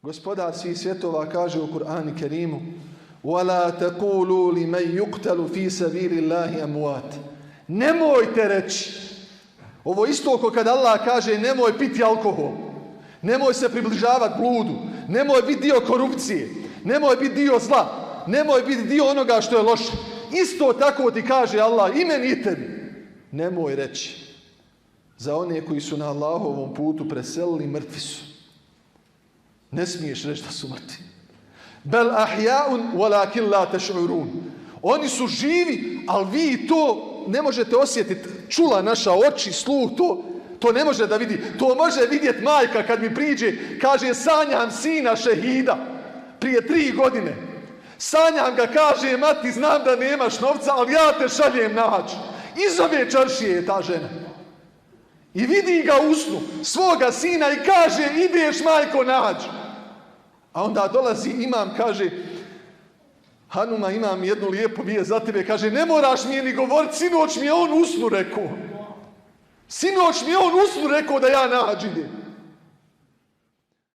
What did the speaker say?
Gospodar svih svjetova kaže u Kur'anu Kerimu: وَلَا تَقُولُوا لِمَنْ يُقْتَلُ فِي سَبِيلِ اللَّهِ أَمْوَاتٍ. Nemojte reći. Ovo isto ko kad Allah kaže nemoj piti alkohol, nemoj se približavati bludu, nemoj biti dio korupcije, nemoj biti dio zla, nemoj biti dio onoga što je loše. Isto tako ti kaže Allah i meni i tebi. Nemoj reći. Za one koji su na Allahovom putu preselili, mrtvi su. Ne smiješ reći da su mrtvi. Bel ahja'un walakin la tash'urun. Oni su živi, ali vi to ne možete osjetiti. Čula naša oči, sluh, to ne može da vidi. To može vidjeti majka kad mi priđe, kaže sanjam sina šehida prije 3 godine. Sanjam ga, kaže mati znam da nemaš novca, ali ja te šaljem naći. Iz ove čaršije je ta žena. I vidi ga u snu, svoga sina i kaže ideš majko naći. A onda dolazi imam, kaže Hanuma, imam jednu lijepu vijest za tebe. Kaže, ne moraš mi je ni govoriti, sinoć mi je on u snu rekao. Sinoć mi je on u snu rekao da ja nađem.